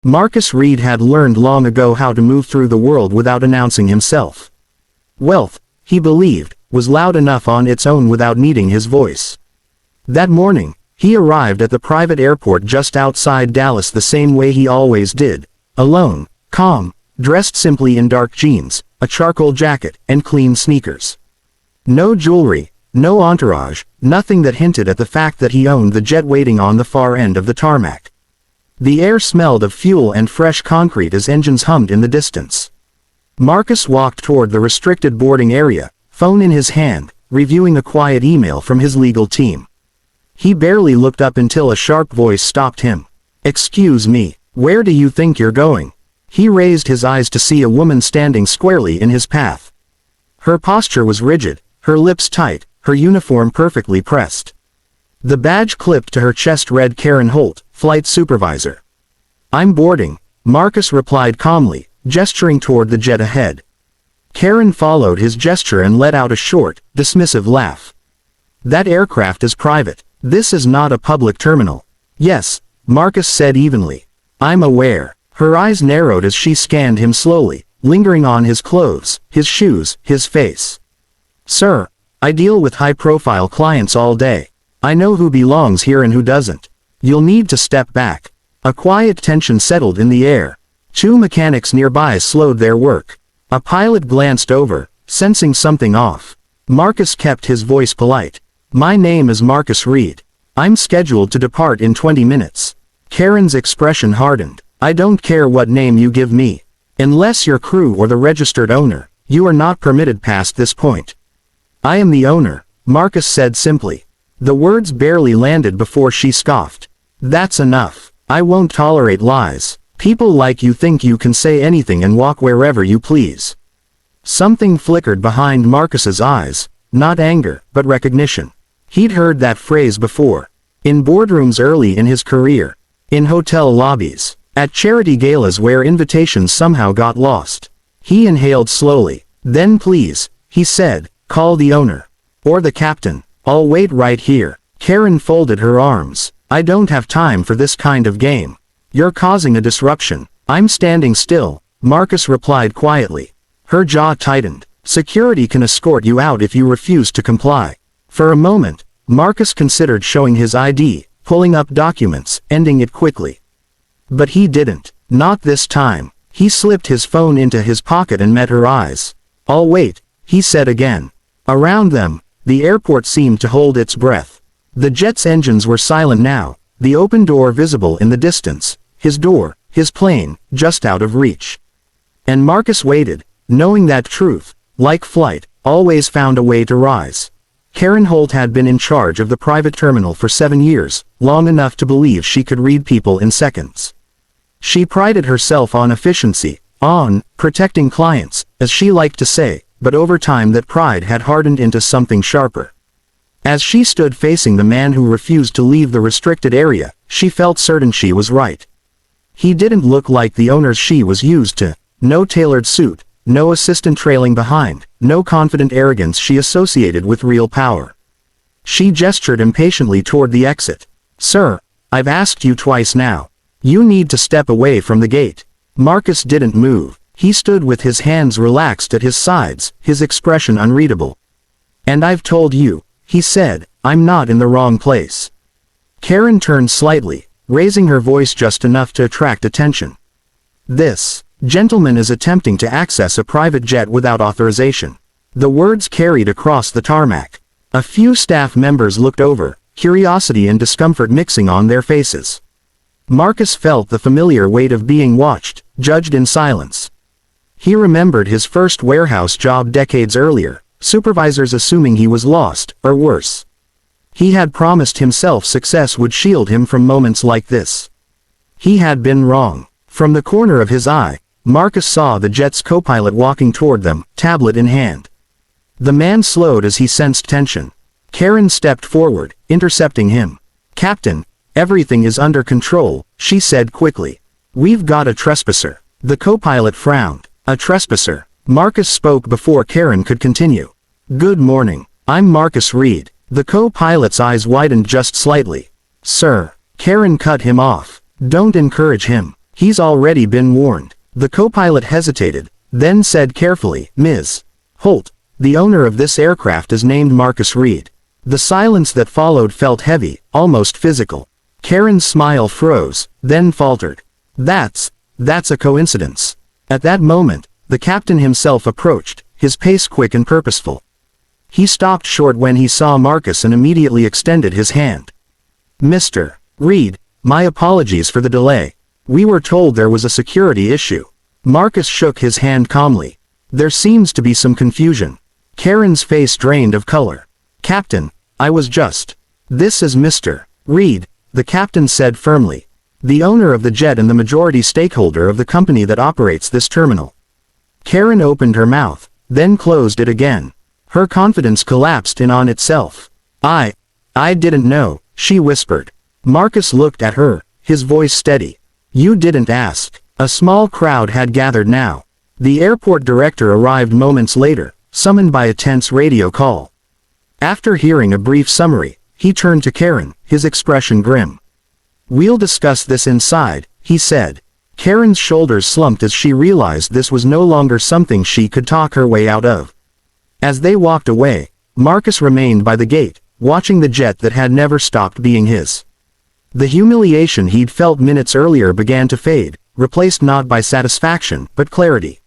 Marcus Reed had learned long ago how to move through the world without announcing himself. Wealth, he believed, was loud enough on its own without needing his voice. That morning, he arrived at the private airport just outside Dallas the same way he always did, alone, calm, dressed simply in dark jeans, a charcoal jacket, and clean sneakers. No jewelry, no entourage, nothing that hinted at the fact that he owned the jet waiting on the far end of the tarmac. The air smelled of fuel and fresh concrete as engines hummed in the distance. Marcus walked toward the restricted boarding area, phone in his hand, reviewing a quiet email from his legal team. He barely looked up until a sharp voice stopped him. "Excuse me, where do you think you're going?" He raised his eyes to see a woman standing squarely in his path. Her posture was rigid, her lips tight, her uniform perfectly pressed. The badge clipped to her chest read Karen Holt, Flight Supervisor. "I'm boarding," Marcus replied calmly, gesturing toward the jet ahead. Karen followed his gesture and let out a short, dismissive laugh. "That aircraft is private. This is not a public terminal." "Yes," Marcus said evenly. "I'm aware." Her eyes narrowed as she scanned him slowly, lingering on his clothes, his shoes, his face. "Sir, I deal with high-profile clients all day. I know who belongs here and who doesn't. You'll need to step back." A quiet tension settled in the air. Two mechanics nearby slowed their work. A pilot glanced over, sensing something off. Marcus kept his voice polite. "My name is Marcus Reed. I'm scheduled to depart in 20 minutes. Karen's expression hardened. "I don't care what name you give me. Unless you're crew or the registered owner, you are not permitted past this point." "I am the owner," Marcus said simply. The words barely landed before she scoffed. "That's enough. I won't tolerate lies. People like you think you can say anything and walk wherever you please." Something flickered behind Marcus's eyes, not anger, but recognition. He'd heard that phrase before. In boardrooms early in his career. In hotel lobbies. At charity galas where invitations somehow got lost. He inhaled slowly. "Then please," he said, "call the owner. Or the captain. I'll wait right here." Karen folded her arms. "I don't have time for this kind of game. You're causing a disruption." "I'm standing still," Marcus replied quietly. Her jaw tightened. "Security can escort you out if you refuse to comply." For a moment, Marcus considered showing his ID, pulling up documents, ending it quickly. But he didn't. Not this time. He slipped his phone into his pocket and met her eyes. "I'll wait," he said again. Around them, the airport seemed to hold its breath. The jet's engines were silent now, the open door visible in the distance, his door, his plane, just out of reach. And Marcus waited, knowing that truth, like flight, always found a way to rise. Karen Holt had been in charge of the private terminal for 7 years, long enough to believe she could read people in seconds. She prided herself on efficiency, on protecting clients, as she liked to say, but over time that pride had hardened into something sharper. As she stood facing the man who refused to leave the restricted area, she felt certain she was right. He didn't look like the owners she was used to. No tailored suit, no assistant trailing behind, no confident arrogance she associated with real power. She gestured impatiently toward the exit. "Sir, I've asked you twice now. You need to step away from the gate." Marcus didn't move. He stood with his hands relaxed at his sides, his expression unreadable. "And I've told you," he said, "I'm not in the wrong place." Karen turned slightly, raising her voice just enough to attract attention. "This gentleman is attempting to access a private jet without authorization." The words carried across the tarmac. A few staff members looked over, curiosity and discomfort mixing on their faces. Marcus felt the familiar weight of being watched, judged in silence. He remembered his first warehouse job decades earlier, supervisors assuming he was lost, or worse. He had promised himself success would shield him from moments like this. He had been wrong. From the corner of his eye, Marcus saw the jet's co-pilot walking toward them, tablet in hand. The man slowed as he sensed tension. Karen stepped forward, intercepting him. "Captain, everything is under control," she said quickly. "We've got a trespasser." The co-pilot frowned. "A trespasser?" Marcus spoke before Karen could continue. "Good morning. I'm Marcus Reed." The co-pilot's eyes widened just slightly. "Sir." Karen cut him off. "Don't encourage him. He's already been warned. The co-pilot hesitated, then said carefully, Ms. Holt, the owner of this aircraft is named Marcus Reed. The silence that followed felt heavy, almost physical. Karen's smile froze, then faltered. That's a coincidence. At that moment, the captain himself approached, his pace quick and purposeful. He stopped short when he saw Marcus and immediately extended his hand. Mr. Reed, my apologies for the delay. We were told there was a security issue. Marcus shook his hand calmly. There seems to be some confusion. Karen's face drained of color. Captain, I was just. This is Mr. Reed, the captain said firmly. The owner of the jet and the majority stakeholder of the company that operates this terminal. Karen opened her mouth, then closed it again. Her confidence collapsed in on itself. I didn't know, she whispered. Marcus looked at her, his voice steady. You didn't ask. A small crowd had gathered now. The airport director arrived moments later, summoned by a tense radio call. After hearing a brief summary, he turned to Karen, his expression grim. We'll discuss this inside, he said. Karen's shoulders slumped as she realized this was no longer something she could talk her way out of. As they walked away, Marcus remained by the gate, watching the jet that had never stopped being his. The humiliation he'd felt minutes earlier began to fade, replaced not by satisfaction, but clarity.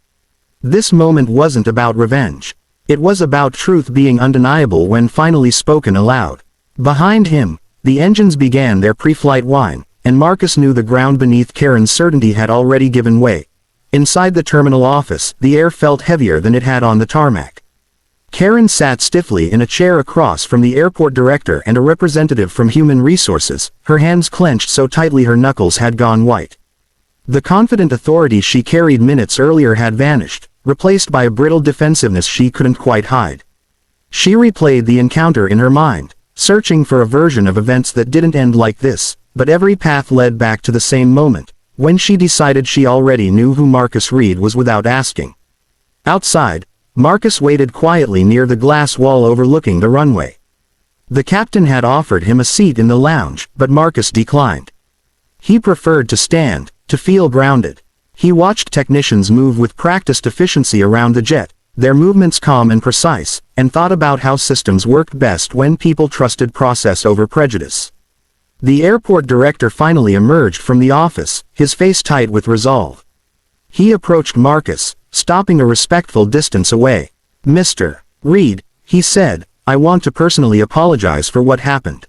This moment wasn't about revenge. It was about truth being undeniable when finally spoken aloud. Behind him, the engines began their pre-flight whine, and Marcus knew the ground beneath Karen's certainty had already given way. Inside the terminal office, the air felt heavier than it had on the tarmac. Karen sat stiffly in a chair across from the airport director and a representative from Human Resources, her hands clenched so tightly her knuckles had gone white. The confident authority she carried minutes earlier had vanished, replaced by a brittle defensiveness she couldn't quite hide. She replayed the encounter in her mind, searching for a version of events that didn't end like this, but every path led back to the same moment, when she decided she already knew who Marcus Reed was without asking. Outside, Marcus waited quietly near the glass wall overlooking the runway. The captain had offered him a seat in the lounge, but Marcus declined. He preferred to stand, to feel grounded. He watched technicians move with practiced efficiency around the jet, their movements calm and precise, and thought about how systems worked best when people trusted process over prejudice. The airport director finally emerged from the office, his face tight with resolve. He approached Marcus, stopping a respectful distance away. Mr. Reed, he said, I want to personally apologize for what happened.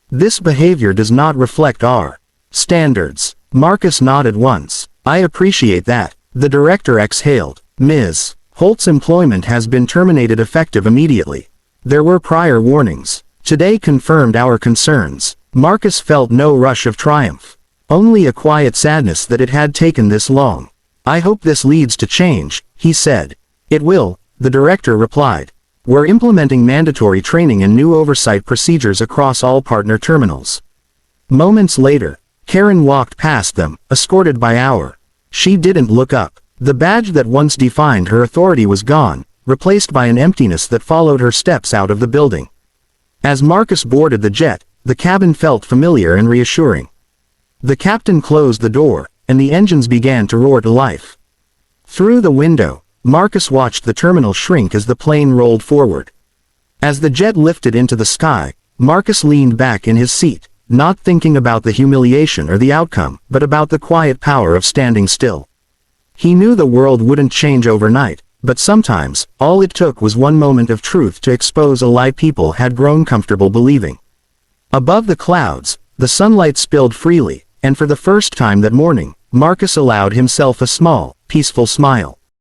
This behavior does not reflect our standards. Marcus nodded once. I appreciate that. The director exhaled. Ms. Holt's employment has been terminated effective immediately. There were prior warnings. Today confirmed our concerns. Marcus felt no rush of triumph. Only a quiet sadness that it had taken this long. I hope this leads to change, he said. It will, the director replied. We're implementing mandatory training and new oversight procedures across all partner terminals. Moments later, Karen walked past them, escorted by Auer. She didn't look up. The badge that once defined her authority was gone, replaced by an emptiness that followed her steps out of the building. As Marcus boarded the jet, the cabin felt familiar and reassuring. The captain closed the door, and the engines began to roar to life. Through the window, Marcus watched the terminal shrink as the plane rolled forward. As the jet lifted into the sky, Marcus leaned back in his seat, not thinking about the humiliation or the outcome, but about the quiet power of standing still. He knew the world wouldn't change overnight, but sometimes, all it took was one moment of truth to expose a lie people had grown comfortable believing. Above the clouds, the sunlight spilled freely, and for the first time that morning, Marcus allowed himself a small, peaceful smile.